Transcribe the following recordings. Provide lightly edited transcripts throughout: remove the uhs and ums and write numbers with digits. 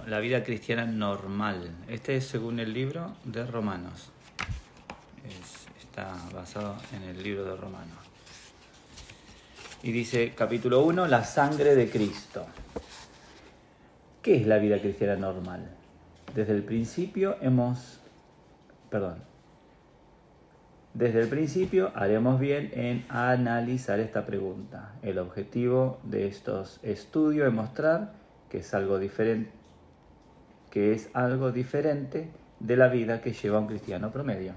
la vida cristiana normal. Este es según el libro de Romanos. Está basado en el libro de Romanos. Y dice, capítulo 1, la sangre de Cristo. ¿Qué es la vida cristiana normal? Desde el principio haremos bien en analizar esta pregunta. El objetivo de estos estudios es mostrar que es algo diferente de la vida que lleva un cristiano promedio.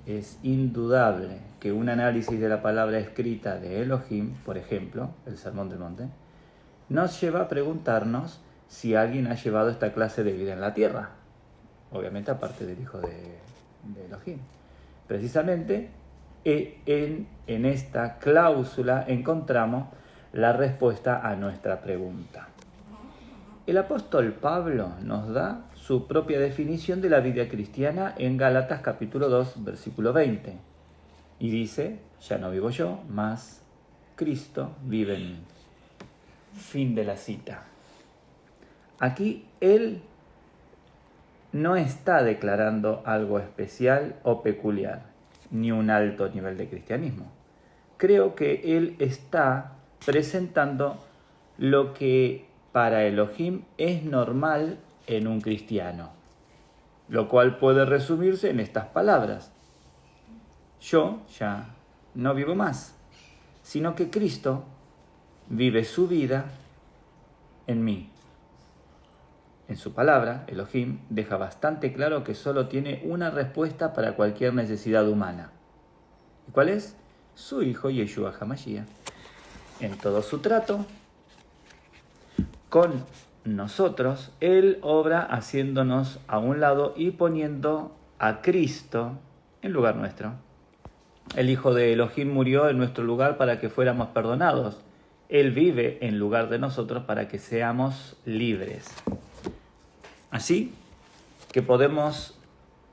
Es indudable que un análisis de la palabra escrita de Elohim, por ejemplo, el Sermón del Monte, nos lleva a preguntarnos si alguien ha llevado esta clase de vida en la tierra. Obviamente aparte del hijo de Elohim. Precisamente en esta cláusula encontramos la respuesta a nuestra pregunta. El apóstol Pablo nos da su propia definición de la vida cristiana en Gálatas capítulo 2, versículo 20. Y dice, ya no vivo yo, mas Cristo vive en mí. Fin de la cita. Aquí él no está declarando algo especial o peculiar, ni un alto nivel de cristianismo. Creo que él está presentando lo que para Elohim es normal en un cristiano, lo cual puede resumirse en estas palabras. Yo ya no vivo más, sino que Cristo vive su vida en mí. En su palabra, Elohim deja bastante claro que solo tiene una respuesta para cualquier necesidad humana. ¿Y cuál es? Su hijo Yeshua HaMashiach. En todo su trato con nosotros, Él obra haciéndonos a un lado y poniendo a Cristo en lugar nuestro. El hijo de Elohim murió en nuestro lugar para que fuéramos perdonados. Él vive en lugar de nosotros para que seamos libres. Así que podemos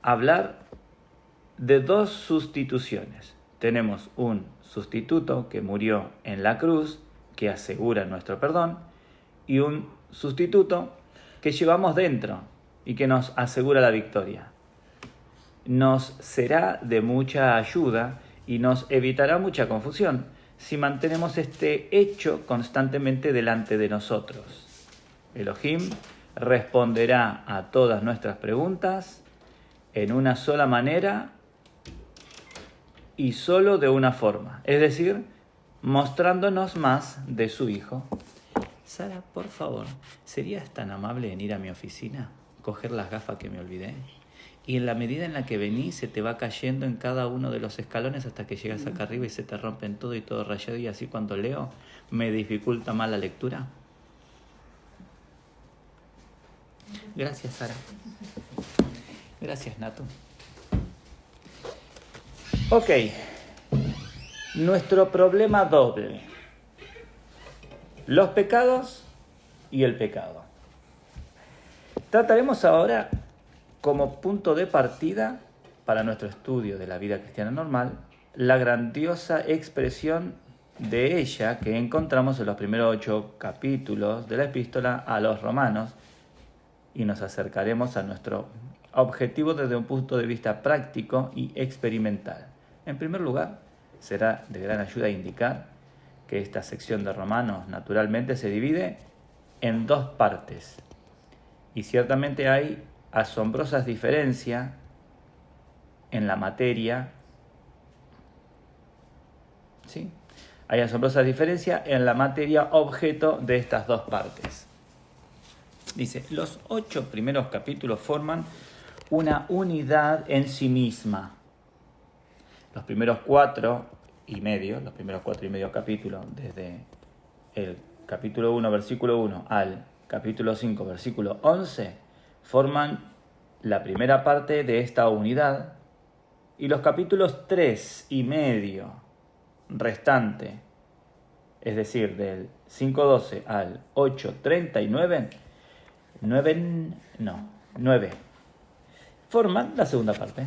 hablar de dos sustituciones. Tenemos un sustituto que murió en la cruz, que asegura nuestro perdón, y un sustituto que llevamos dentro y que nos asegura la victoria. Nos será de mucha ayuda y nos evitará mucha confusión si mantenemos este hecho constantemente delante de nosotros. Elohim responderá a todas nuestras preguntas en una sola manera y solo de una forma, es decir, mostrándonos más de su Hijo. Sara, por favor, ¿serías tan amable en ir a mi oficina, coger las gafas que me olvidé? Y en la medida en la que venís, se te va cayendo en cada uno de los escalones hasta que llegas acá arriba y se te rompen todo y todo rayado, y así cuando leo me dificulta más la lectura. Gracias, Sara. Gracias, Nato. Ok. Nuestro problema doble. Los pecados y el pecado. Trataremos ahora como punto de partida para nuestro estudio de la vida cristiana normal la grandiosa expresión de ella que encontramos en los primeros 8 capítulos de la epístola a los romanos, y nos acercaremos a nuestro objetivo desde un punto de vista práctico y experimental. En primer lugar, será de gran ayuda indicar que esta sección de Romanos naturalmente se divide en 2 partes, y ciertamente hay asombrosas diferencias en la materia. ¿Sí? Hay asombrosas diferencias en la materia objeto de estas 2 partes. Dice, los 8 primeros capítulos forman una unidad en sí misma. Los primeros 4 y medio capítulos, desde el capítulo 1, versículo 1 al capítulo 5, versículo 11, forman la primera parte de esta unidad, y los capítulos 3 y medio restante, es decir, del 5.12 al 8.39, 9, forman la segunda parte.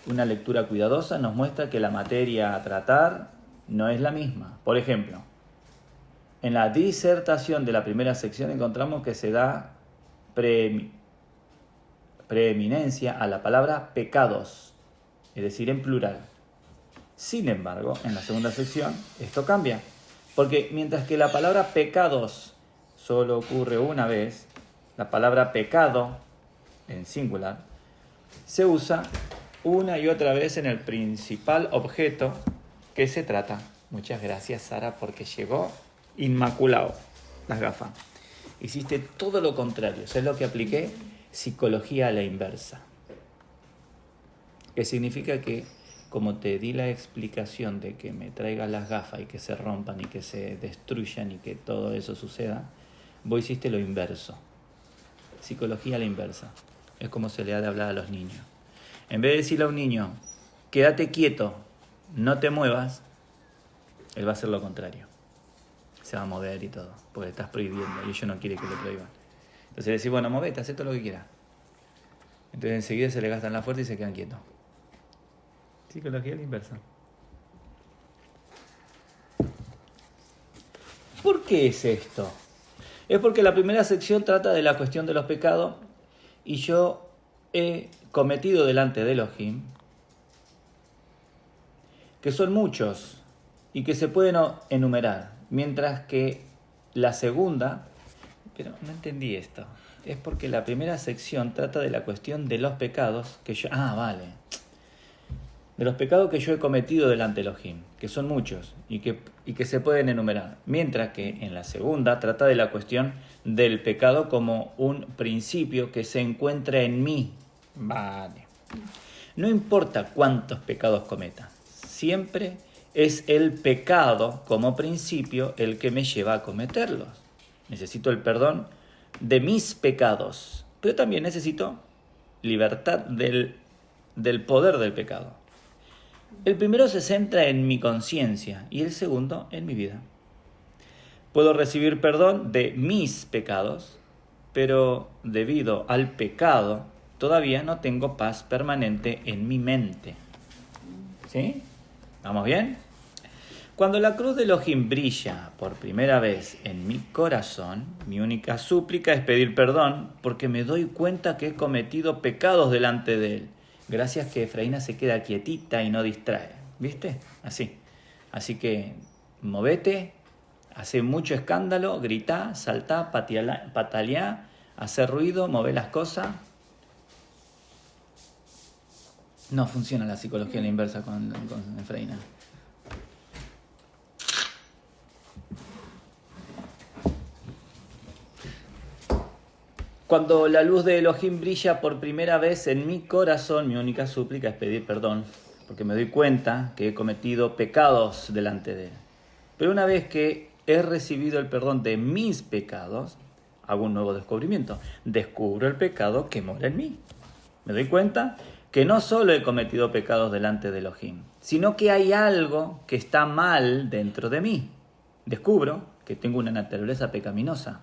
Una lectura cuidadosa nos muestra que la materia a tratar no es la misma. Por ejemplo, en la disertación de la primera sección encontramos que se da preeminencia a la palabra pecados, es decir, en plural. Sin embargo, en la segunda sección esto cambia, porque mientras que la palabra pecados solo ocurre una vez, la palabra pecado, en singular, se usa una y otra vez en el principal objeto que se trata. Muchas gracias, Sara, porque llegó inmaculado las gafas. Hiciste todo lo contrario. Eso es lo que apliqué, psicología a la inversa. Que significa que, como te di la explicación de que me traigas las gafas y que se rompan y que se destruyan y que todo eso suceda, vos hiciste lo inverso. Psicología a la inversa. Es como se le ha de hablar a los niños. En vez de decirle a un niño, quédate quieto, no te muevas, él va a hacer lo contrario. Se va a mover y todo, porque le estás prohibiendo y ellos no quieren que le prohíban. Entonces le decís, bueno, movete, haz todo lo que quieras. Entonces enseguida se le gastan la fuerza y se quedan quietos. Psicología a la inversa. ¿Por qué es esto? Es porque la primera sección trata de la cuestión de los pecados y yo he cometido delante de Elohim, que son muchos y que se pueden enumerar, mientras que la segunda, pero no entendí esto, es porque la primera sección trata de la cuestión de los pecados que yo, de los pecados que yo he cometido delante de Elohim, que son muchos y que se pueden enumerar, mientras que en la segunda trata de la cuestión del pecado como un principio que se encuentra en mí. Vale. No importa cuántos pecados cometa, siempre es el pecado como principio el que me lleva a cometerlos. Necesito el perdón de mis pecados, pero también necesito libertad del poder del pecado. El primero se centra en mi conciencia y el segundo en mi vida. Puedo recibir perdón de mis pecados, pero debido al pecado todavía no tengo paz permanente en mi mente. ¿Sí? ¿Vamos bien? Cuando la cruz de Elohim brilla por primera vez en mi corazón, mi única súplica es pedir perdón porque me doy cuenta que he cometido pecados delante de Él. Gracias que Efraína se queda quietita y no distrae. ¿Viste? Así. Así que movete, hace mucho escándalo, gritá, saltá, pataleá, hace ruido, mové las cosas. No funciona la psicología a la inversa con Efraína. Cuando la luz de Elohim brilla por primera vez en mi corazón, mi única súplica es pedir perdón, porque me doy cuenta que he cometido pecados delante de Él. Pero una vez que he recibido el perdón de mis pecados, hago un nuevo descubrimiento. Descubro el pecado que mora en mí. Me doy cuenta que no solo he cometido pecados delante de Elohim, sino que hay algo que está mal dentro de mí. Descubro que tengo una naturaleza pecaminosa,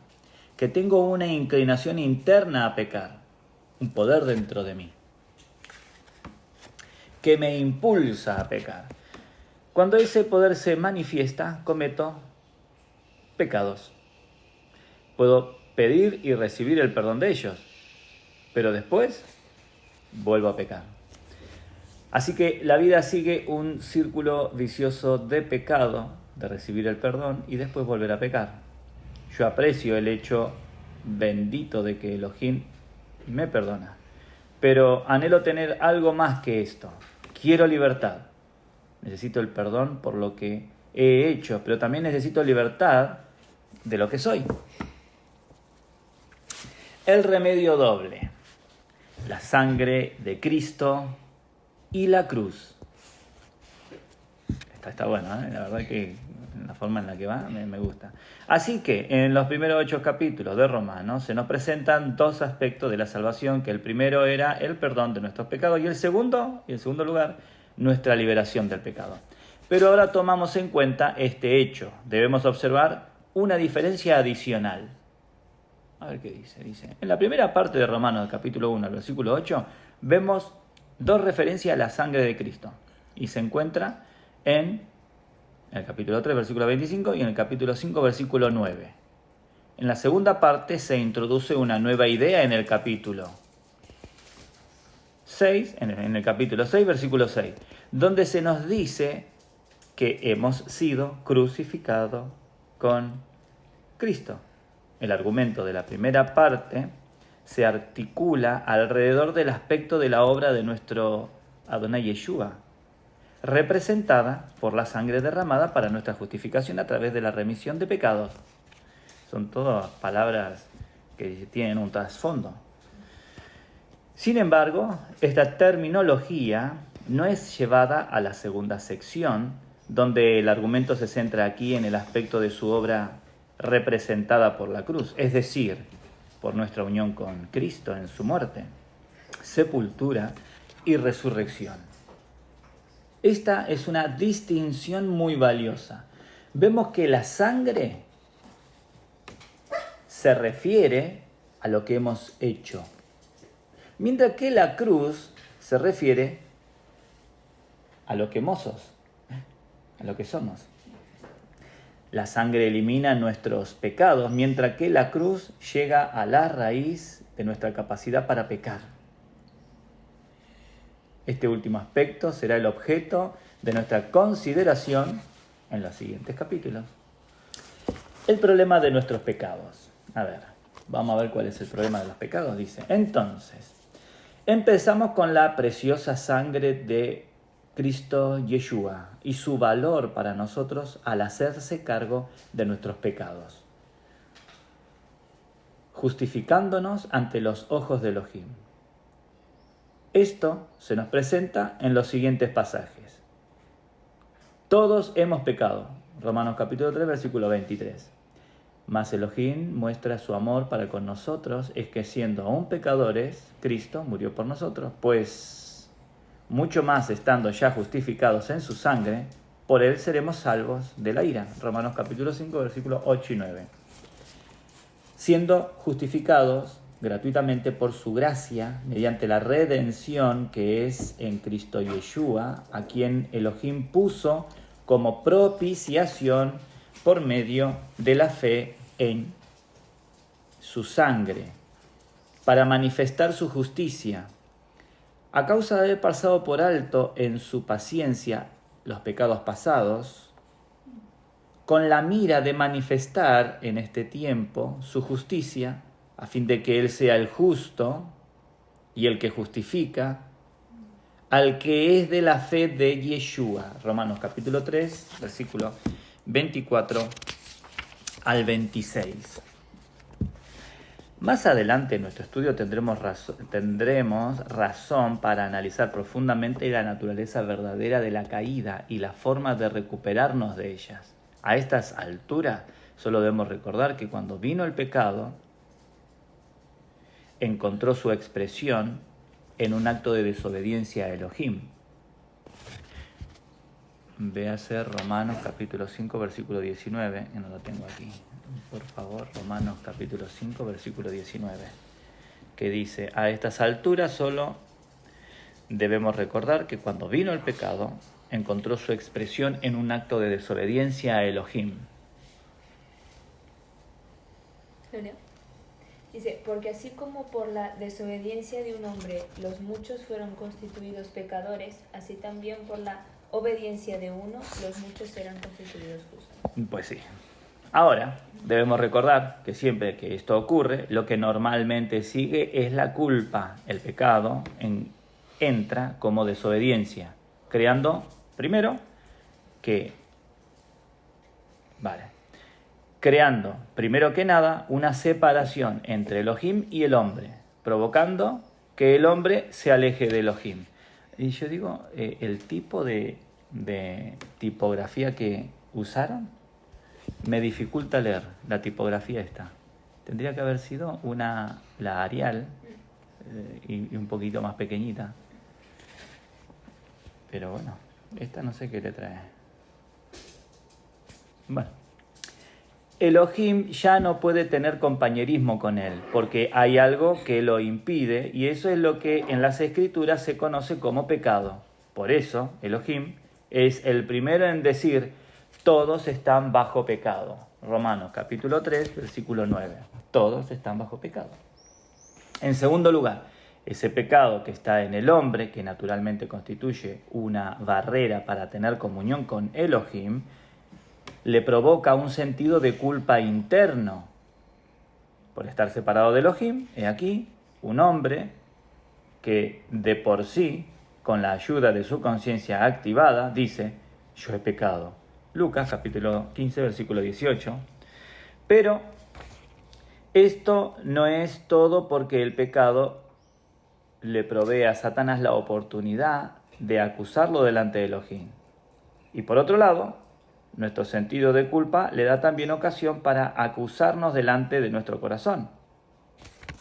que tengo una inclinación interna a pecar, un poder dentro de mí, que me impulsa a pecar. Cuando ese poder se manifiesta, cometo pecados. Puedo pedir y recibir el perdón de ellos, pero después vuelvo a pecar. Así que la vida sigue un círculo vicioso de pecado, de recibir el perdón y después volver a pecar. Yo aprecio el hecho bendito de que Elohim me perdona, pero anhelo tener algo más que esto. Quiero libertad. Necesito el perdón por lo que he hecho, pero también necesito libertad de lo que soy. El remedio doble: la sangre de Cristo y la cruz. Está bueno, ¿eh? La verdad que la forma en la que va me gusta. Así que en los primeros 8 capítulos de Romanos se nos presentan 2 aspectos de la salvación, que el primero era el perdón de nuestros pecados y el segundo lugar, nuestra liberación del pecado. Pero ahora tomamos en cuenta este hecho. Debemos observar una diferencia adicional. A ver qué dice. Dice, en la primera parte de Romanos, del capítulo 1 al versículo 8, vemos 2 referencias a la sangre de Cristo. Y se encuentra en el capítulo 3, versículo 25, y en el capítulo 5, versículo 9. en la segunda parte se introduce una nueva idea en el capítulo 6, en el capítulo 6, versículo 6, donde se nos dice que hemos sido crucificados con Cristo. El argumento de la primera parte se articula alrededor del aspecto de la obra de nuestro Adonai Yeshua, representada por la sangre derramada para nuestra justificación a través de la remisión de pecados. Son todas palabras que tienen un trasfondo. Sin embargo, esta terminología no es llevada a la segunda sección, donde el argumento se centra aquí en el aspecto de su obra representada por la cruz, es decir, por nuestra unión con Cristo en su muerte, sepultura y resurrección. Esta es una distinción muy valiosa. Vemos que la sangre se refiere a lo que hemos hecho, mientras que la cruz se refiere a lo que a lo que somos. La sangre elimina nuestros pecados, mientras que la cruz llega a la raíz de nuestra capacidad para pecar. Este último aspecto será el objeto de nuestra consideración en los siguientes capítulos. El problema de nuestros pecados. A ver, vamos a ver cuál es el problema de los pecados, dice. Entonces, empezamos con la preciosa sangre de Cristo Yeshua y su valor para nosotros al hacerse cargo de nuestros pecados, justificándonos ante los ojos de Elohim. Esto se nos presenta en los siguientes pasajes. Todos hemos pecado. Romanos capítulo 3, versículo 23. Mas Elohim muestra su amor para con nosotros, es que siendo aún pecadores, Cristo murió por nosotros, pues mucho más estando ya justificados en su sangre, por él seremos salvos de la ira. Romanos capítulo 5, versículos 8 y 9. Siendo justificados gratuitamente por su gracia, mediante la redención que es en Cristo Yeshua, a quien Elohim puso como propiciación por medio de la fe en su sangre, para manifestar su justicia, a causa de haber pasado por alto en su paciencia los pecados pasados, con la mira de manifestar en este tiempo su justicia, a fin de que Él sea el justo y el que justifica al que es de la fe de Yeshua. Romanos capítulo 3, versículo 24 al 26. Más adelante en nuestro estudio tendremos razón para analizar profundamente la naturaleza verdadera de la caída y la forma de recuperarnos de ellas. A estas alturas solo debemos recordar que cuando vino el pecado, encontró su expresión en un acto de desobediencia a Elohim. Véase Romanos capítulo 5, versículo 19, que no lo tengo aquí. Por favor, Romanos capítulo 5, versículo 19, que dice: a estas alturas solo debemos recordar que cuando vino el pecado, encontró su expresión en un acto de desobediencia a Elohim. Dice, porque así como por la desobediencia de un hombre los muchos fueron constituidos pecadores, así también por la obediencia de uno los muchos serán constituidos justos. Pues sí. Ahora, debemos recordar que siempre que esto ocurre, lo que normalmente sigue es la culpa. El pecado entra como desobediencia, creando, primero, primero que nada, una separación entre Elohim y el hombre, provocando que el hombre se aleje de Elohim. Y yo digo, el tipo de tipografía que usaron me dificulta leer la tipografía esta. Tendría que haber sido la Arial y un poquito más pequeñita. Pero bueno, esta no sé qué le trae. Bueno. Elohim ya no puede tener compañerismo con él, porque hay algo que lo impide, y eso es lo que en las Escrituras se conoce como pecado. Por eso, Elohim es el primero en decir: todos están bajo pecado. Romanos capítulo 3, versículo 9. Todos están bajo pecado. En segundo lugar, ese pecado que está en el hombre, que naturalmente constituye una barrera para tener comunión con Elohim, le provoca un sentido de culpa interno por estar separado de Elohim. He aquí un hombre que de por sí, con la ayuda de su conciencia activada, dice: yo he pecado. Lucas capítulo 15, versículo 18. Pero esto no es todo, porque el pecado le provee a Satanás la oportunidad de acusarlo delante de Elohim. Y por otro lado, nuestro sentido de culpa le da también ocasión para acusarnos delante de nuestro corazón.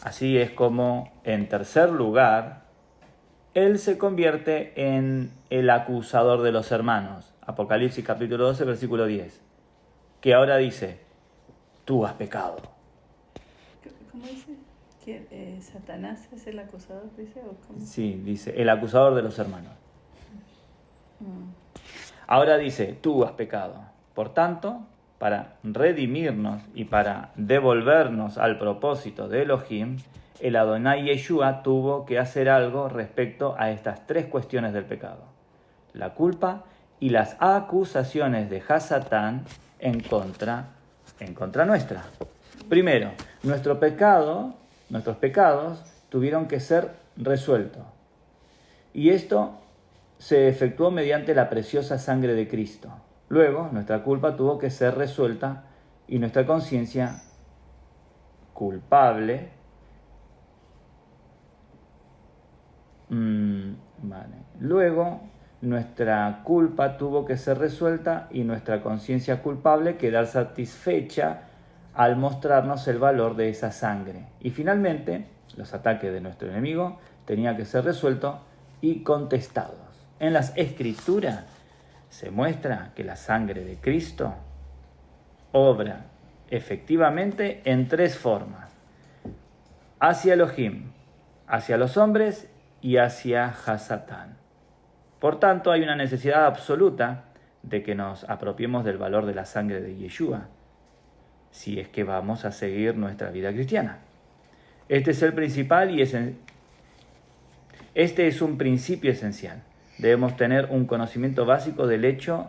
Así es como, en tercer lugar, él se convierte en el acusador de los hermanos. Apocalipsis capítulo 12, versículo 10. Que ahora dice: tú has pecado. ¿Cómo dice? ¿Que Satanás es el acusador, dice? ¿O cómo? Sí, dice, el acusador de los hermanos. Ahora dice: tú has pecado. Por tanto, para redimirnos y para devolvernos al propósito de Elohim, el Adonai Yeshua tuvo que hacer algo respecto a estas tres cuestiones del pecado: la culpa y las acusaciones de Hasatán en contra nuestra. Primero, nuestros pecados tuvieron que ser resueltos. Y esto se efectuó mediante la preciosa sangre de Cristo. Luego, nuestra culpa tuvo que ser resuelta y nuestra conciencia culpable Luego, nuestra culpa tuvo que ser resuelta y nuestra conciencia culpable quedar satisfecha al mostrarnos el valor de esa sangre. Y finalmente, los ataques de nuestro enemigo tenían que ser resueltos y contestados. En las Escrituras se muestra que la sangre de Cristo obra efectivamente en tres formas: hacia Elohim, hacia los hombres y hacia Hasatán. Por tanto, hay una necesidad absoluta de que nos apropiemos del valor de la sangre de Yeshua, si es que vamos a seguir nuestra vida cristiana. Este es el principal y este es un principio esencial. Debemos tener un conocimiento básico del hecho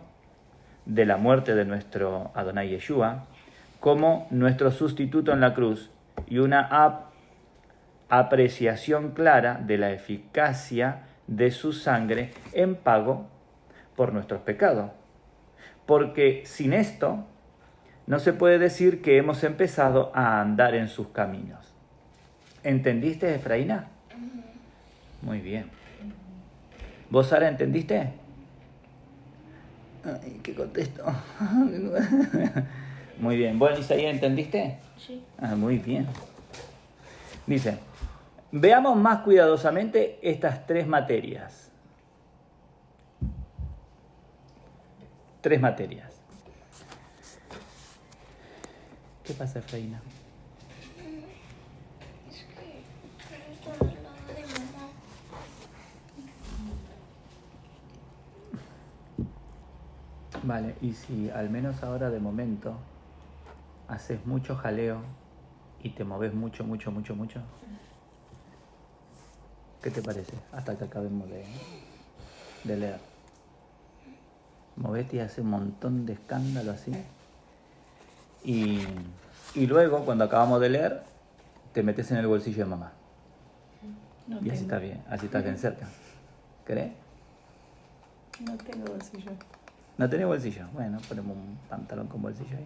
de la muerte de nuestro Adonai Yeshua como nuestro sustituto en la cruz y una apreciación clara de la eficacia de su sangre en pago por nuestros pecados. Porque sin esto no se puede decir que hemos empezado a andar en sus caminos. ¿Entendiste, Efraína? Muy bien. ¿Vos, Sara, entendiste? Ay, ¿qué contesto? Muy bien. ¿Vos, Isaías, entendiste? Sí. Muy bien. Dice: veamos más cuidadosamente estas tres materias. Tres materias. ¿Qué pasa, Efraína? Es que estoy al lado de mamá. Vale, y si al menos ahora de momento haces mucho jaleo y te moves mucho, ¿qué te parece? Hasta que acabemos de leer. Movete y hace un montón de escándalo así. Y luego, cuando acabamos de leer, te metes en el bolsillo de mamá. No Y así tengo. está bien, así estás bien cerca. ¿Crees? No tengo bolsillo. ¿No tenés bolsillo? Bueno, ponemos un pantalón con bolsillo ahí.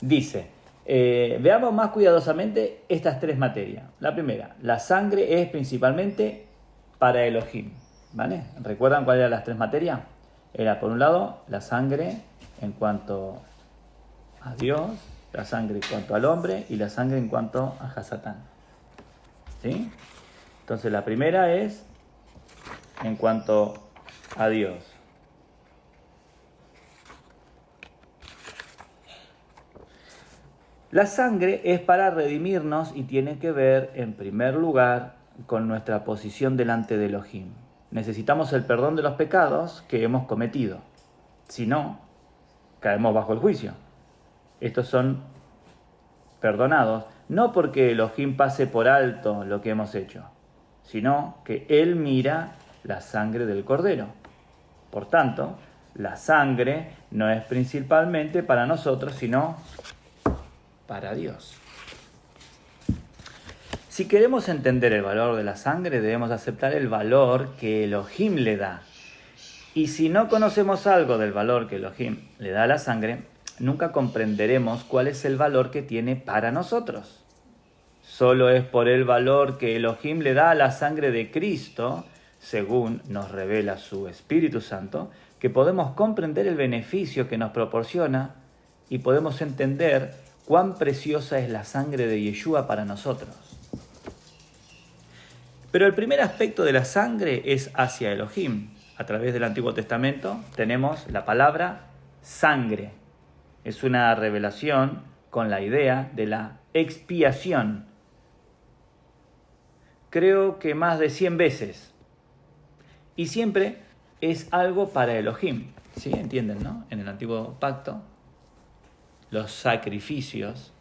Dice: veamos más cuidadosamente estas tres materias. La primera: la sangre es principalmente para Elohim. ¿Vale? ¿Recuerdan cuáles eran las tres materias? Era, por un lado, la sangre en cuanto a Dios, la sangre en cuanto al hombre y la sangre en cuanto a Hasatán. ¿Sí? Entonces la primera es en cuanto a Dios. La sangre es para redimirnos y tiene que ver, en primer lugar, con nuestra posición delante de Elohim. Necesitamos el perdón de los pecados que hemos cometido. Si no, caemos bajo el juicio. estos son perdonados, no porque Elohim pase por alto lo que hemos hecho, sino que Él mira la sangre del Cordero. Por tanto, la sangre no es principalmente para nosotros, sino para Dios. Si queremos entender el valor de la sangre, debemos aceptar el valor que Elohim le da. Y si no conocemos algo del valor que Elohim le da a la sangre, nunca comprenderemos cuál es el valor que tiene para nosotros. Solo es por el valor que Elohim le da a la sangre de Cristo, según nos revela su Espíritu Santo, que podemos comprender el beneficio que nos proporciona y podemos entender cuán preciosa es la sangre de Yeshua para nosotros. Pero el primer aspecto de la sangre es hacia Elohim. A través del Antiguo Testamento tenemos la palabra sangre. Es una revelación con la idea de la expiación. Creo que más de 100 veces. Y siempre es algo para Elohim. ¿Sí? ¿Entienden, no? En el Antiguo Pacto, los sacrificios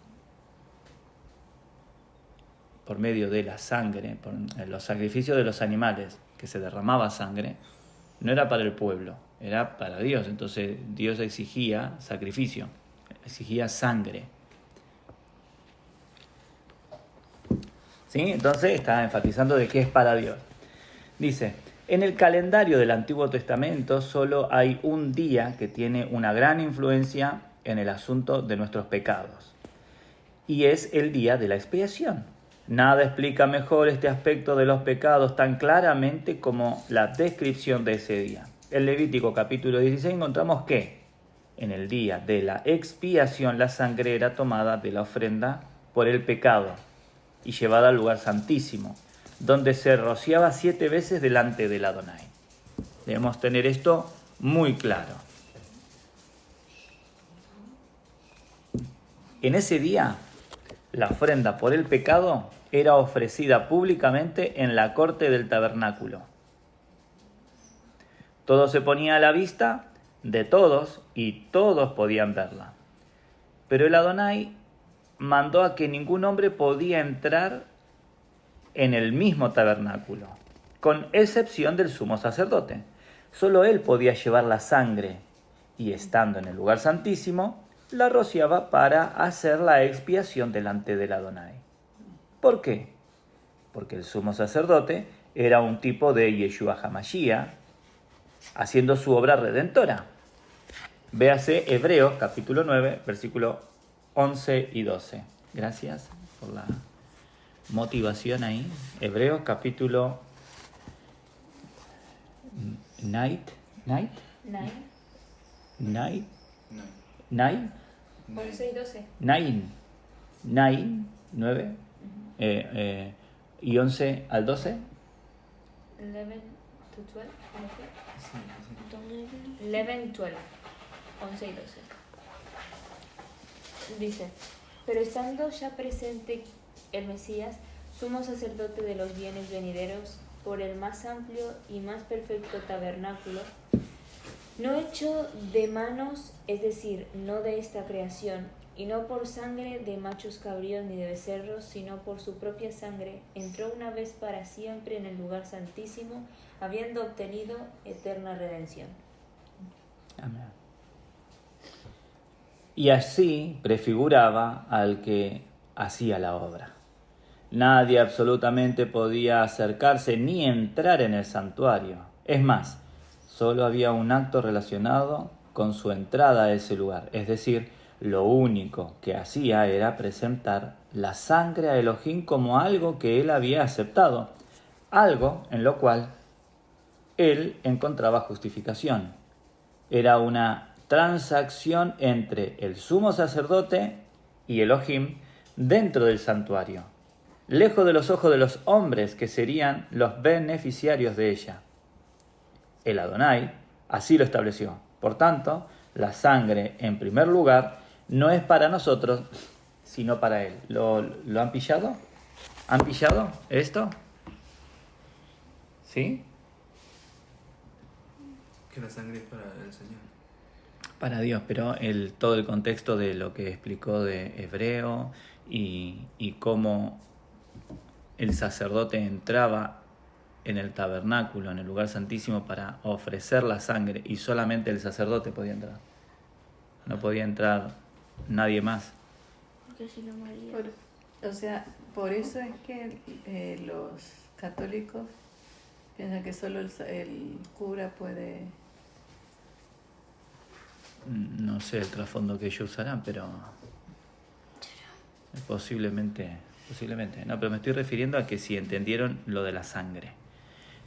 por medio de la sangre, por los sacrificios de los animales, que se derramaba sangre, no era para el pueblo, era para Dios. Entonces Dios exigía sacrificio, exigía sangre. ¿Sí? Entonces está enfatizando de que es para Dios. Dice, en el calendario del Antiguo Testamento solo hay un día que tiene una gran influencia en el asunto de nuestros pecados. Y es el día de la expiación. Nada explica mejor este aspecto de los pecados tan claramente como la descripción de ese día. En Levítico capítulo 16 encontramos que en el día de la expiación la sangre era tomada de la ofrenda por el pecado y llevada al lugar santísimo, donde se rociaba 7 veces delante del Adonai. Debemos tener esto muy claro. En ese día, la ofrenda por el pecado era ofrecida públicamente en la corte del tabernáculo. Todo se ponía a la vista de todos y todos podían verla. Pero el Adonai mandó a que ningún hombre podía entrar en el mismo tabernáculo, con excepción del sumo sacerdote. Solo él podía llevar la sangre y, estando en el lugar santísimo, la rociaba para hacer la expiación delante del Adonai. ¿Por qué? Porque el sumo sacerdote era un tipo de Yeshua HaMashiach, haciendo su obra redentora. Véase Hebreos capítulo 9, versículos 11 y 12. Gracias por la motivación ahí. Hebreos capítulo 9. 11 y 12. 9 y 11 al 12. 11 to 12. ¿Dónde ven? 11, 12. 11 y 12. Dice, pero estando ya presente el Mesías, sumo sacerdote de los bienes venideros, por el más amplio y más perfecto tabernáculo, no hecho de manos, es decir, no de esta creación, y no por sangre de machos cabríos ni de becerros, sino por su propia sangre, entró una vez para siempre en el lugar santísimo, habiendo obtenido eterna redención. Amén. Y así prefiguraba al que hacía la obra. Nadie absolutamente podía acercarse ni entrar en el santuario. Es más, solo había un acto relacionado con su entrada a ese lugar. Es decir, lo único que hacía era presentar la sangre a Elohim como algo que él había aceptado, algo en lo cual él encontraba justificación. Era una transacción entre el sumo sacerdote y Elohim dentro del santuario, lejos de los ojos de los hombres que serían los beneficiarios de ella. El Adonai así lo estableció. Por tanto, la sangre, en primer lugar, no es para nosotros, sino para Él. ¿Lo han pillado? ¿Han pillado esto? ¿Sí? Que la sangre es para el Señor. para Dios, pero todo el contexto de lo que explicó de Hebreo y cómo el sacerdote entraba en el tabernáculo, en el lugar santísimo, para ofrecer la sangre, y solamente el sacerdote podía entrar. No podía entrar nadie más. Porque si no María. O sea, por eso es que los católicos piensan que solo el cura puede... No sé el trasfondo que ellos usarán, pero posiblemente. No, pero me estoy refiriendo a que si entendieron lo de la sangre,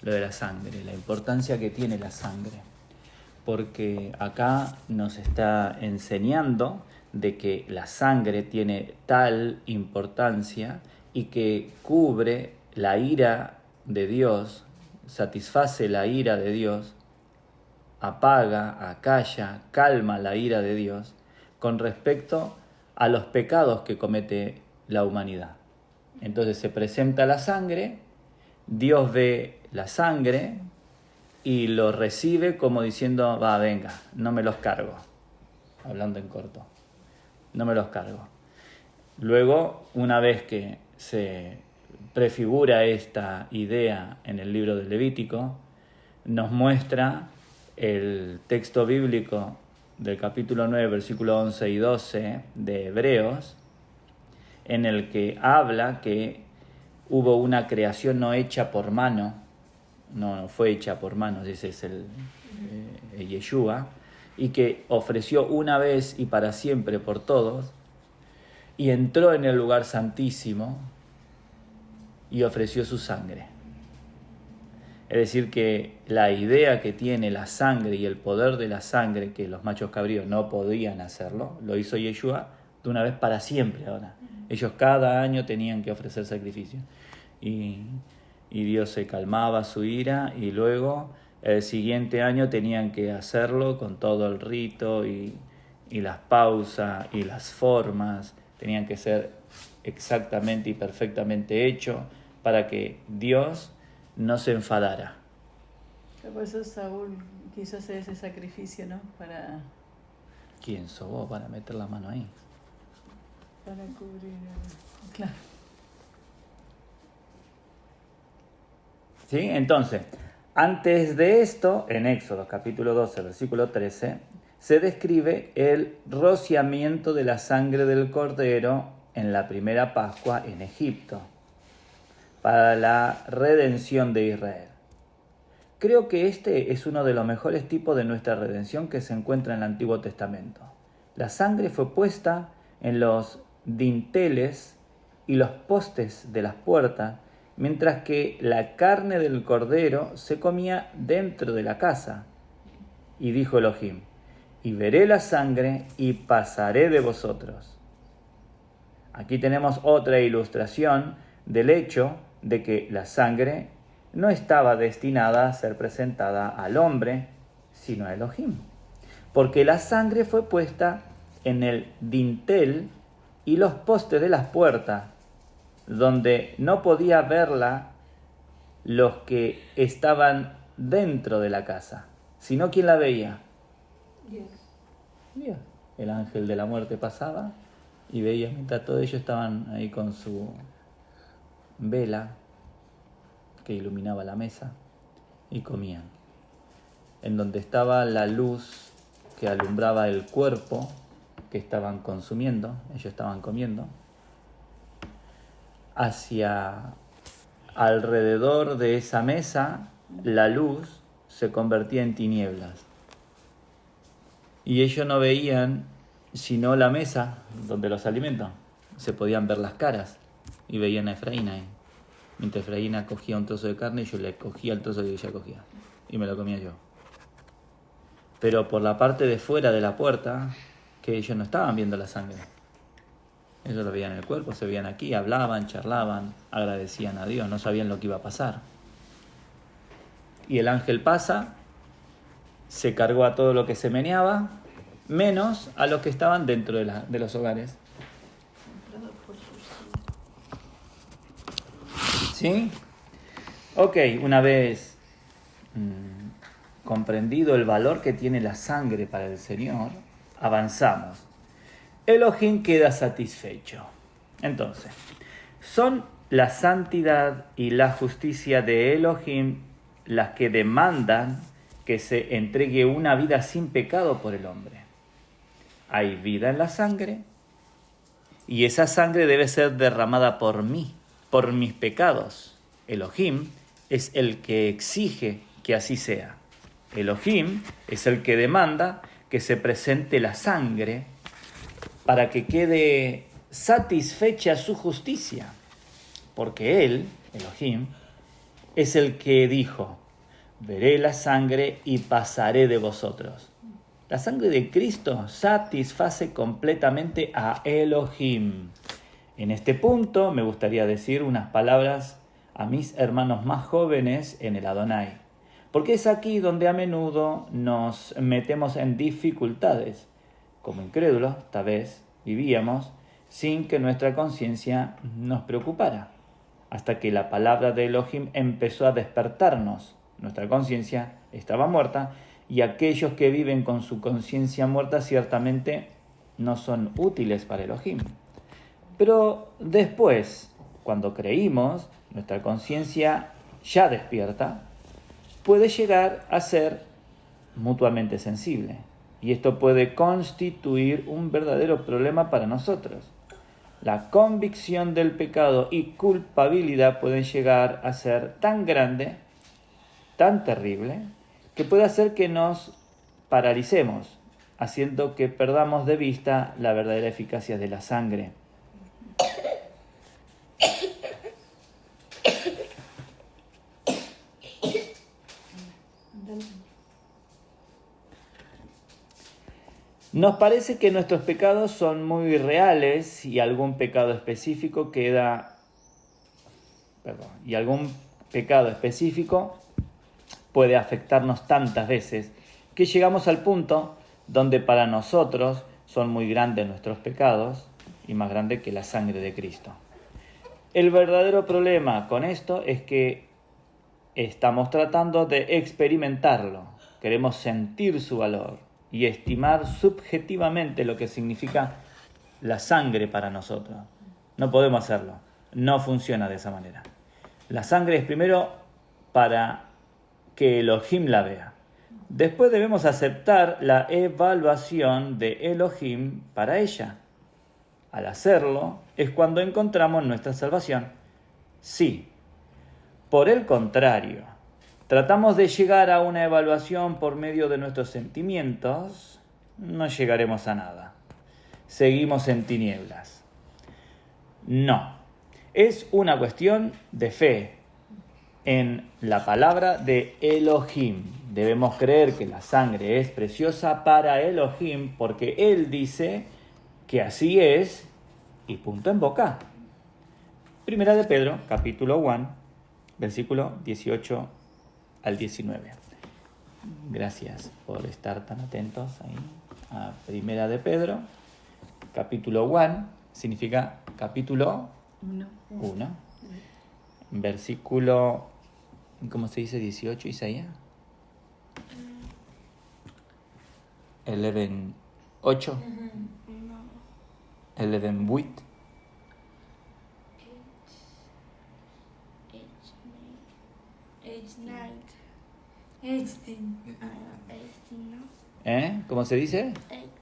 la importancia que tiene la sangre, porque acá nos está enseñando de que la sangre tiene tal importancia y que cubre la ira de Dios, satisface la ira de Dios, apaga, acalla, calma la ira de Dios con respecto a los pecados que comete la humanidad. Entonces se presenta la sangre, Dios ve la sangre y lo recibe como diciendo, va, venga, no me los cargo. Hablando en corto, no me los cargo. Luego, una vez que se prefigura esta idea en el libro del Levítico, nos muestra el texto bíblico del capítulo 9, versículos 11 y 12 de Hebreos, en el que habla que hubo una creación no hecha por mano, no fue hecha por mano, ese es el Yeshua, y que ofreció una vez y para siempre por todos, y entró en el lugar santísimo y ofreció su sangre. Es decir, que la idea que tiene la sangre y el poder de la sangre, que los machos cabríos no podían hacerlo, lo hizo Yeshua de una vez para siempre ahora. Ellos cada año tenían que ofrecer sacrificio. Y Dios se calmaba su ira, y luego el siguiente año tenían que hacerlo con todo el rito y las pausas y las formas. Tenían que ser exactamente y perfectamente hecho para que Dios no se enfadara. Por eso Saúl quiso hacer ese sacrificio, ¿no? Para ¿Quién sos vos para meter la mano ahí? cubrir... Claro. ¿Sí? Entonces, antes de esto, en Éxodo capítulo 12, versículo 13, se describe el rociamiento de la sangre del cordero en la primera Pascua en Egipto, para la redención de Israel. Creo que este es uno de los mejores tipos de nuestra redención que se encuentra en el Antiguo Testamento. La sangre fue puesta en los dinteles y los postes de las puertas, mientras que la carne del cordero se comía dentro de la casa. Y dijo Elohim, y veré la sangre y pasaré de vosotros. Aquí tenemos otra ilustración del hecho de que la sangre no estaba destinada a ser presentada al hombre, sino a Elohim, porque la sangre fue puesta en el dintel y los postes de las puertas, donde no podía verla los que estaban dentro de la casa, sino quien la veía. Dios. El ángel de la muerte pasaba y veía mientras todos ellos estaban ahí con su vela que iluminaba la mesa y comían. En donde estaba la luz que alumbraba el cuerpo que estaban consumiendo, ellos estaban comiendo, hacia alrededor de esa mesa la luz se convertía en tinieblas. Y ellos no veían sino la mesa donde los alimentan. Se podían ver las caras y veían a Efraín ahí. Mientras Efraín cogía un trozo de carne, yo le cogía el trozo que ella cogía y me lo comía yo. Pero por la parte de fuera de la puerta, que ellos no estaban viendo la sangre. Ellos lo veían en el cuerpo, se veían aquí, hablaban, charlaban, agradecían a Dios, no sabían lo que iba a pasar. Y el ángel pasa, se cargó a todo lo que se meneaba, menos a los que estaban dentro de los hogares. ¿Sí? Ok, una vez comprendido el valor que tiene la sangre para el Señor, avanzamos. Elohim queda satisfecho. Entonces, son la santidad y la justicia de Elohim las que demandan que se entregue una vida sin pecado por el hombre. Hay vida en la sangre y esa sangre debe ser derramada por mí, por mis pecados. Elohim es el que exige que así sea. Elohim es el que demanda que se presente la sangre para que quede satisfecha su justicia. Porque Él, Elohim, es el que dijo, veré la sangre y pasaré de vosotros. La sangre de Cristo satisface completamente a Elohim. En este punto me gustaría decir unas palabras a mis hermanos más jóvenes en el Adonai, porque es aquí donde a menudo nos metemos en dificultades. Como incrédulos, tal vez, vivíamos sin que nuestra conciencia nos preocupara, hasta que la palabra de Elohim empezó a despertarnos. Nuestra conciencia estaba muerta y aquellos que viven con su conciencia muerta ciertamente no son útiles para Elohim. Pero después, cuando creímos, nuestra conciencia ya despierta, puede llegar a ser mutuamente sensible. Y esto puede constituir un verdadero problema para nosotros. La convicción del pecado y culpabilidad pueden llegar a ser tan grande, tan terrible, que puede hacer que nos paralicemos, haciendo que perdamos de vista la verdadera eficacia de la sangre. Nos parece que nuestros pecados son muy reales y algún pecado específico puede afectarnos tantas veces que llegamos al punto donde para nosotros son muy grandes nuestros pecados y más grandes que la sangre de Cristo. El verdadero problema con esto es que estamos tratando de experimentarlo, queremos sentir su valor y estimar subjetivamente lo que significa la sangre para nosotros. No podemos hacerlo, no funciona de esa manera. La sangre es primero para que Elohim la vea. Después debemos aceptar la evaluación de Elohim para ella. Al hacerlo es cuando encontramos nuestra salvación. Sí. Por el contrario, tratamos de llegar a una evaluación por medio de nuestros sentimientos, no llegaremos a nada. Seguimos en tinieblas. No. Es una cuestión de fe en la palabra de Elohim. Debemos creer que la sangre es preciosa para Elohim porque Él dice que así es y punto en boca. Primera de Pedro, capítulo 1, versículo 18 al 19. Gracias por estar tan atentos ahí a Primera de Pedro, capítulo 1, significa capítulo 1, versículo, ¿cómo se dice? 18, Isaías. 11, 8. 11, 8. ¿Cómo se dice? 18.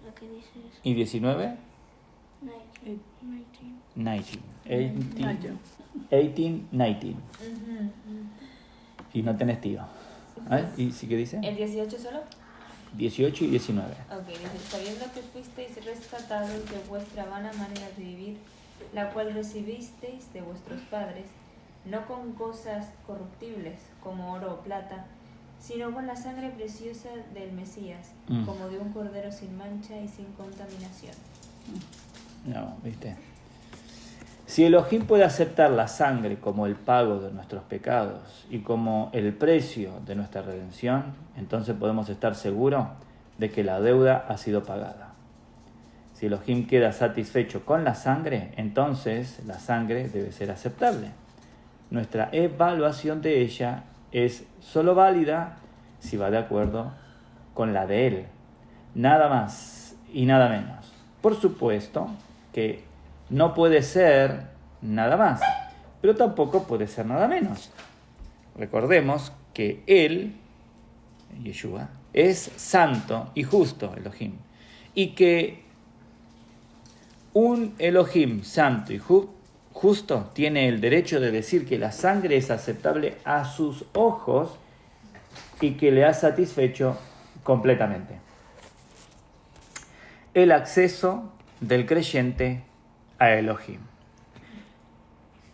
Lo que dice eso. ¿Y 19? 19. 19. 18, 19. Y no tenés tío. ¿Y sí que dice? ¿El 18 solo? 18 y 19. Ok, dice, sabiendo que fuisteis rescatados de vuestra vana manera de vivir, la cual recibisteis de vuestros padres, no con cosas corruptibles, como oro o plata, sino con la sangre preciosa del Mesías, como de un cordero sin mancha y sin contaminación. No, ¿viste? Si Elohim puede aceptar la sangre como el pago de nuestros pecados y como el precio de nuestra redención, entonces podemos estar seguros de que la deuda ha sido pagada. Si Elohim queda satisfecho con la sangre, entonces la sangre debe ser aceptable. Nuestra evaluación de ella es solo válida si va de acuerdo con la de él. Nada más y nada menos. Por supuesto que no puede ser nada más, pero tampoco puede ser nada menos. Recordemos que él, Yeshua, es santo y justo, Elohim, y que un Elohim santo y justo tiene el derecho de decir que la sangre es aceptable a sus ojos y que le ha satisfecho completamente. El acceso del creyente a Elohim.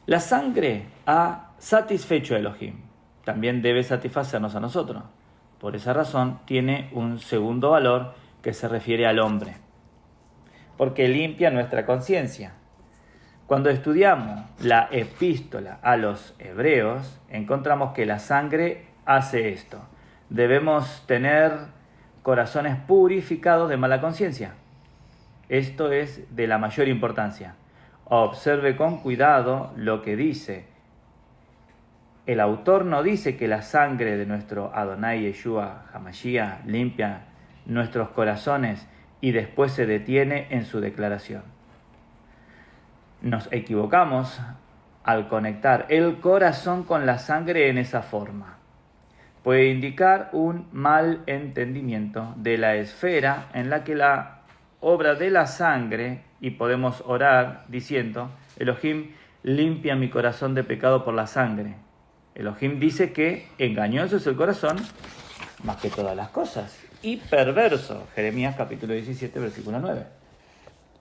La sangre ha satisfecho a Elohim. También debe satisfacernos a nosotros. Por esa razón tiene un segundo valor que se refiere al hombre, porque limpia nuestra conciencia. Cuando estudiamos la epístola a los hebreos, encontramos que la sangre hace esto. Debemos tener corazones purificados de mala conciencia. Esto es de la mayor importancia. Observe con cuidado lo que dice. El autor no dice que la sangre de nuestro Adonai Yeshua HaMashiach limpia nuestros corazones y después se detiene en su declaración. Nos equivocamos al conectar el corazón con la sangre en esa forma. Puede indicar un mal entendimiento de la esfera en la que la obra de la sangre, y podemos orar diciendo: Elohim, limpia mi corazón de pecado por la sangre. Elohim dice que engañoso es el corazón más que todas las cosas y perverso, Jeremías capítulo 17, versículo 9.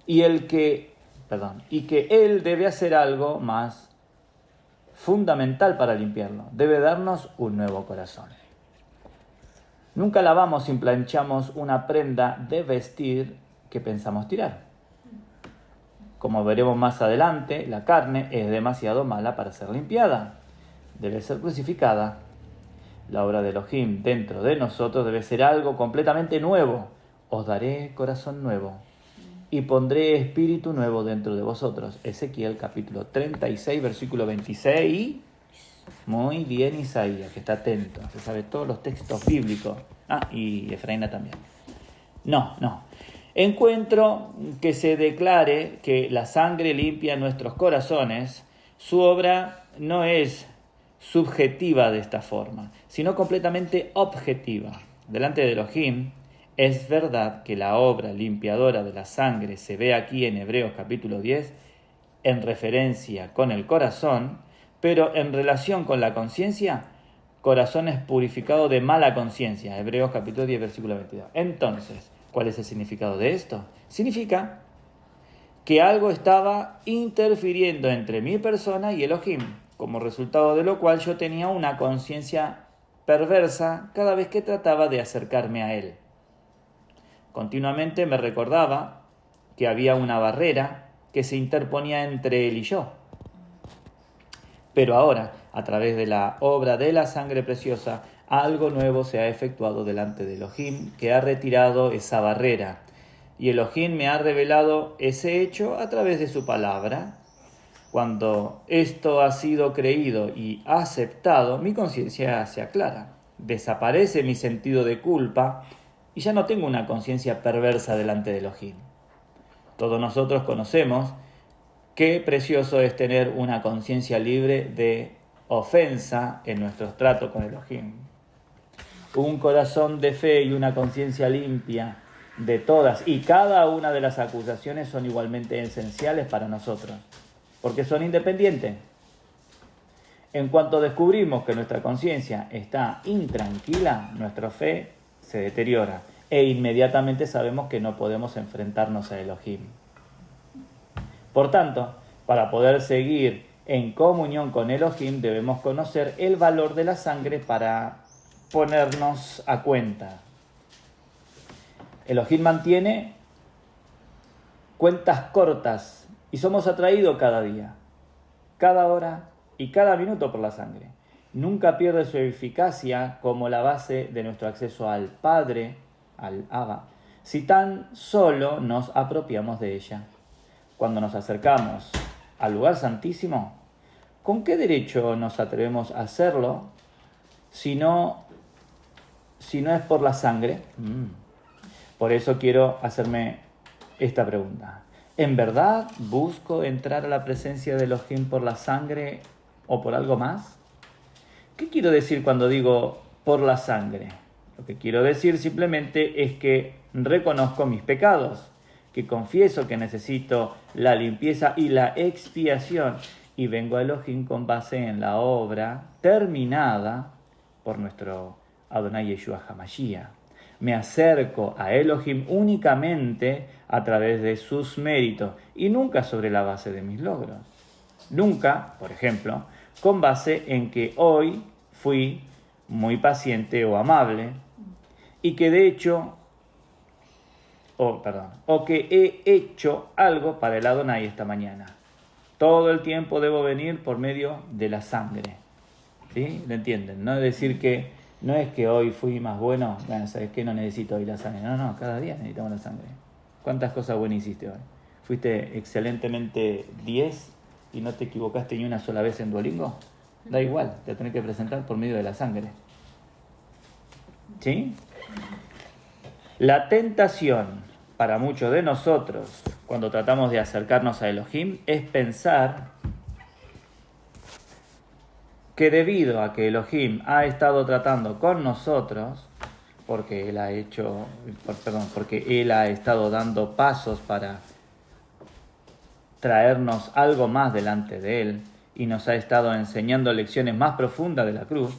Y que Él debe hacer algo más fundamental para limpiarlo. Debe darnos un nuevo corazón. Nunca lavamos y planchamos una prenda de vestir que pensamos tirar. Como veremos más adelante, la carne es demasiado mala para ser limpiada. Debe ser crucificada. La obra de Elohim dentro de nosotros debe ser algo completamente nuevo. Os daré corazón nuevo y pondré espíritu nuevo dentro de vosotros. Ezequiel capítulo 36, versículo 26. Muy bien, Isaías, que está atento. Se sabe todos los textos bíblicos. Y Efraína también. No. Encuentro que se declare que la sangre limpia nuestros corazones. Su obra no es subjetiva de esta forma, sino completamente objetiva. Delante de Elohim, es verdad que la obra limpiadora de la sangre se ve aquí en Hebreos capítulo 10 en referencia con el corazón, pero en relación con la conciencia, corazón es purificado de mala conciencia. Hebreos capítulo 10, versículo 22. Entonces, ¿cuál es el significado de esto? Significa que algo estaba interfiriendo entre mi persona y Elohim, como resultado de lo cual yo tenía una conciencia perversa cada vez que trataba de acercarme a él. Continuamente me recordaba que había una barrera que se interponía entre él y yo. Pero ahora, a través de la obra de la sangre preciosa, algo nuevo se ha efectuado delante de Elohim, que ha retirado esa barrera. Y Elohim me ha revelado ese hecho a través de su palabra. Cuando esto ha sido creído y aceptado, mi conciencia se aclara. Desaparece mi sentido de culpa y ya no tengo una conciencia perversa delante de Elohim. Todos nosotros conocemos qué precioso es tener una conciencia libre de ofensa en nuestros tratos con Elohim. Un corazón de fe y una conciencia limpia de todas y cada una de las acusaciones son igualmente esenciales para nosotros, porque son independientes. En cuanto descubrimos que nuestra conciencia está intranquila, nuestra fe se deteriora e inmediatamente sabemos que no podemos enfrentarnos a Elohim. Por tanto, para poder seguir en comunión con Elohim, debemos conocer el valor de la sangre para ponernos a cuenta. Elohim mantiene cuentas cortas y somos atraídos cada día, cada hora y cada minuto por la sangre. Nunca pierde su eficacia como la base de nuestro acceso al Padre, al Abba, si tan solo nos apropiamos de ella. Cuando nos acercamos al lugar santísimo, ¿con qué derecho nos atrevemos a hacerlo? Sino si no es por la sangre? Por eso quiero hacerme esta pregunta. ¿En verdad busco entrar a la presencia de Elohim por la sangre o por algo más? ¿Qué quiero decir cuando digo por la sangre? Lo que quiero decir simplemente es que reconozco mis pecados, que confieso que necesito la limpieza y la expiación y vengo a Elohim con base en la obra terminada por nuestro Adonai Yeshua HaMashiach. Me acerco a Elohim únicamente a través de sus méritos y nunca sobre la base de mis logros. Nunca, por ejemplo, con base en que hoy fui muy paciente o amable y que de hecho, o que he hecho algo para el Adonai esta mañana. Todo el tiempo debo venir por medio de la sangre. ¿Sí? ¿Lo entienden? No es decir que no es que hoy fui más bueno, ¿sabes qué? No necesito hoy la sangre. No, cada día necesitamos la sangre. ¿Cuántas cosas buenas hiciste hoy? ¿Fuiste excelentemente 10 y no te equivocaste ni una sola vez en Duolingo? Da igual, te tenés que presentar por medio de la sangre. ¿Sí? La tentación para muchos de nosotros, cuando tratamos de acercarnos a Elohim, es pensar que debido a que Elohim ha estado tratando con nosotros, porque Él ha estado dando pasos para traernos algo más delante de Él y nos ha estado enseñando lecciones más profundas de la cruz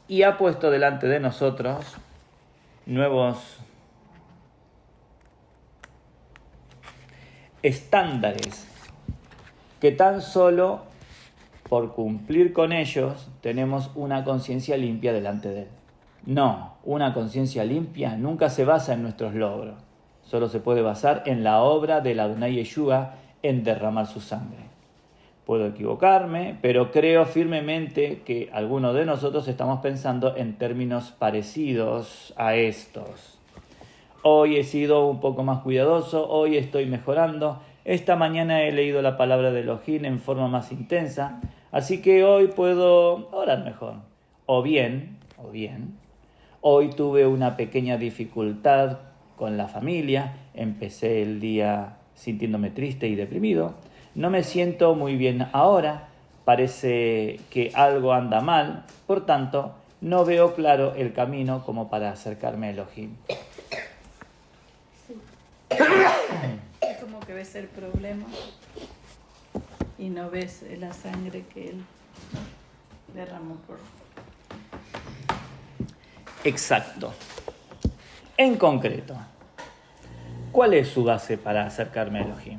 y ha puesto delante de nosotros nuevos estándares que tan solo por cumplir con ellos tenemos una conciencia limpia delante de Él. No, una conciencia limpia nunca se basa en nuestros logros. Solo se puede basar en la obra del Adonai Yeshua en derramar su sangre. Puedo equivocarme, pero creo firmemente que algunos de nosotros estamos pensando en términos parecidos a estos. Hoy he sido un poco más cuidadoso, hoy estoy mejorando. Esta mañana he leído la palabra de Elohim en forma más intensa, así que hoy puedo orar mejor. O bien, hoy tuve una pequeña dificultad con la familia, empecé el día sintiéndome triste y deprimido, no me siento muy bien ahora, parece que algo anda mal, por tanto, no veo claro el camino como para acercarme a Elohim. Es como que ves el problema y no ves la sangre que Él derramó por... Exacto. En concreto, ¿cuál es su base para acercarme a Elohim?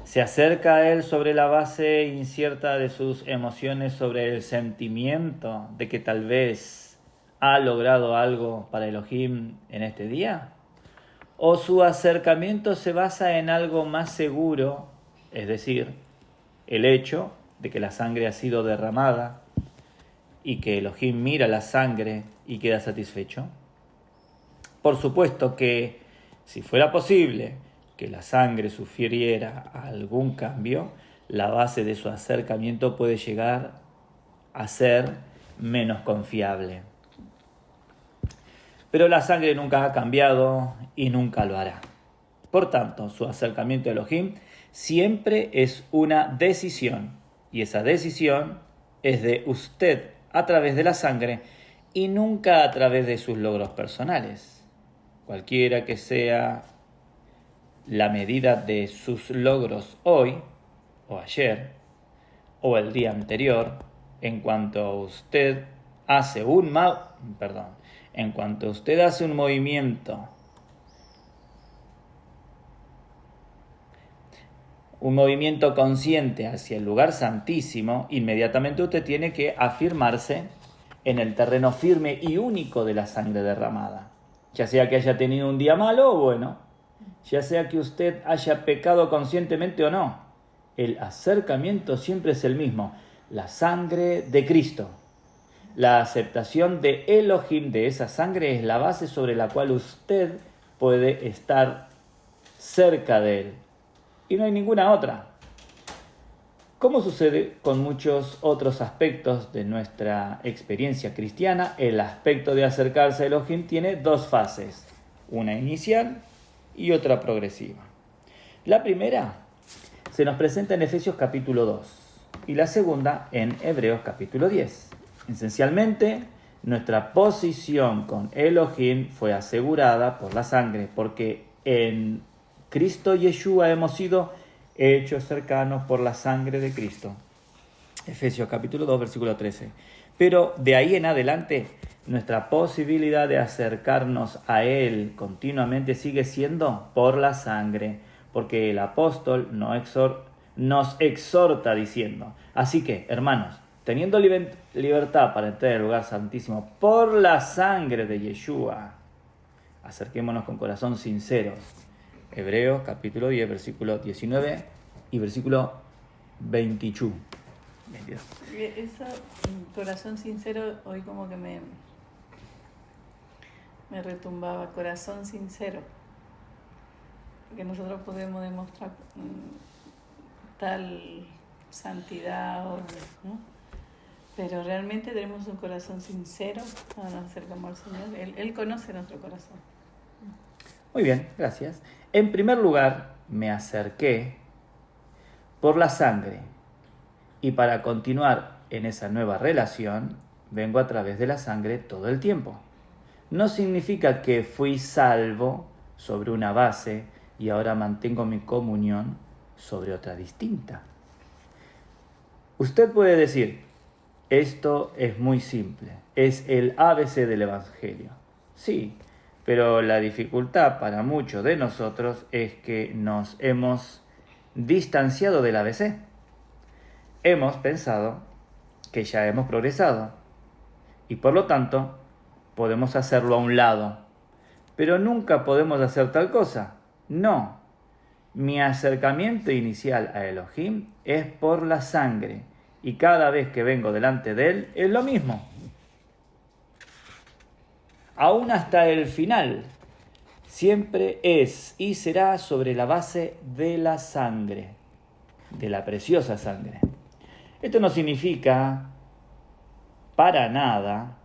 ¿Se acerca a Él sobre la base incierta de sus emociones, sobre el sentimiento de que tal vez ha logrado algo para Elohim en este día? ¿O su acercamiento se basa en algo más seguro, es decir, el hecho de que la sangre ha sido derramada y que Elohim mira la sangre y queda satisfecho? Por supuesto que si fuera posible que la sangre sufriera algún cambio, la base de su acercamiento puede llegar a ser menos confiable. Pero la sangre nunca ha cambiado y nunca lo hará. Por tanto, su acercamiento a Elohim siempre es una decisión, y esa decisión es de usted a través de la sangre y nunca a través de sus logros personales. Cualquiera que sea la medida de sus logros hoy, o ayer, o el día anterior, en cuanto usted hace un movimiento consciente hacia el lugar santísimo, inmediatamente usted tiene que afirmarse en el terreno firme y único de la sangre derramada. Ya sea que haya tenido un día malo o bueno, ya sea que usted haya pecado conscientemente o no, el acercamiento siempre es el mismo, la sangre de Cristo. La aceptación de Elohim, de esa sangre, es la base sobre la cual usted puede estar cerca de Él. Y no hay ninguna otra. Como sucede con muchos otros aspectos de nuestra experiencia cristiana, el aspecto de acercarse a Elohim tiene dos fases, una inicial y otra progresiva. La primera se nos presenta en Efesios capítulo 2 y la segunda en Hebreos capítulo 10. Esencialmente, nuestra posición con Elohim fue asegurada por la sangre, porque en Cristo Yeshua hemos sido hechos cercanos por la sangre de Cristo. Efesios capítulo 2, versículo 13. Pero de ahí en adelante, nuestra posibilidad de acercarnos a Él continuamente sigue siendo por la sangre, porque el apóstol nos exhorta diciendo: así que, hermanos, teniendo libertad para entrar al lugar santísimo por la sangre de Yeshua, acerquémonos con corazón sincero. Hebreos capítulo 10, versículo 19 y versículo 22. Eso, corazón sincero, hoy como que me retumbaba, corazón sincero. Que nosotros podemos demostrar tal santidad, ¿no? Pero realmente tenemos un corazón sincero cuando nos acercamos al Señor. Él conoce nuestro corazón. Muy bien, gracias. En primer lugar, me acerqué por la sangre, y para continuar en esa nueva relación, vengo a través de la sangre todo el tiempo. No significa que fui salvo sobre una base y ahora mantengo mi comunión sobre otra distinta. Usted puede decir: esto es muy simple, es el ABC del Evangelio. Sí, pero la dificultad para muchos de nosotros es que nos hemos distanciado del ABC. Hemos pensado que ya hemos progresado y por lo tanto podemos hacerlo a un lado. Pero nunca podemos hacer tal cosa. No. Mi acercamiento inicial a Elohim es por la sangre y cada vez que vengo delante de Él es lo mismo. Aún hasta el final, siempre es y será sobre la base de la sangre, de la preciosa sangre. Esto no significa para nada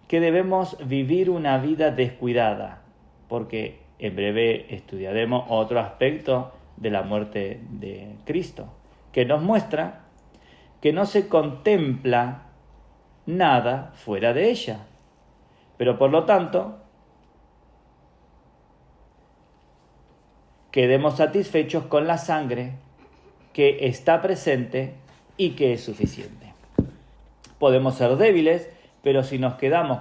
que debemos vivir una vida descuidada, porque en breve estudiaremos otro aspecto de la muerte de Cristo, que nos muestra que no se contempla nada fuera de ella. Pero por lo tanto, quedemos satisfechos con la sangre que está presente y que es suficiente. Podemos ser débiles, pero si nos quedamos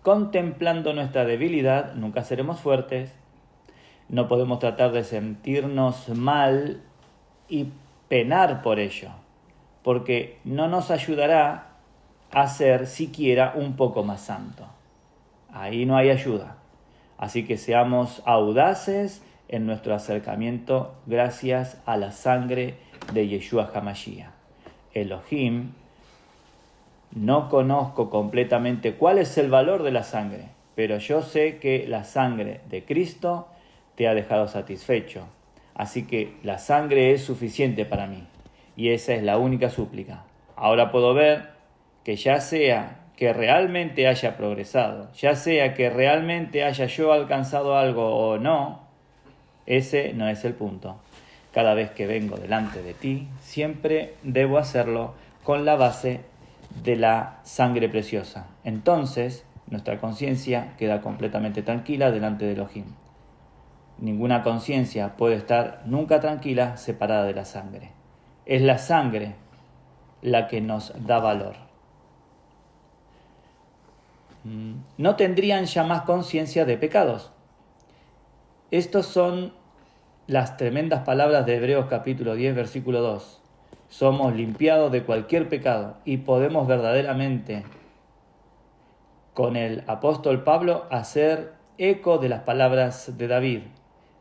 contemplando nuestra debilidad, nunca seremos fuertes. No podemos tratar de sentirnos mal y penar por ello, porque no nos ayudará a ser siquiera un poco más santo. Ahí no hay ayuda. Así que seamos audaces en nuestro acercamiento gracias a la sangre de Yeshua HaMashiach. Elohim, no conozco completamente cuál es el valor de la sangre, pero yo sé que la sangre de Cristo te ha dejado satisfecho. Así que la sangre es suficiente para mí. Y esa es la única súplica. Ahora puedo ver que ya sea que realmente haya progresado, ya sea que realmente haya yo alcanzado algo o no, ese no es el punto. Cada vez que vengo delante de ti, siempre debo hacerlo con la base de la sangre preciosa. Entonces, nuestra conciencia queda completamente tranquila delante de Elohim. Ninguna conciencia puede estar nunca tranquila separada de la sangre. Es la sangre la que nos da valor. No tendrían ya más conciencia de pecados. Estos son las tremendas palabras de Hebreos capítulo 10, versículo 2. Somos limpiados de cualquier pecado y podemos verdaderamente, con el apóstol Pablo, hacer eco de las palabras de David.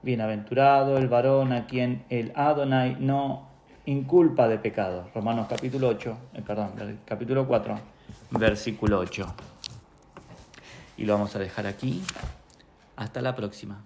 Bienaventurado el varón a quien el Adonai no inculpa de pecado. Romanos capítulo 4, versículo 8. Y lo vamos a dejar aquí. Hasta la próxima.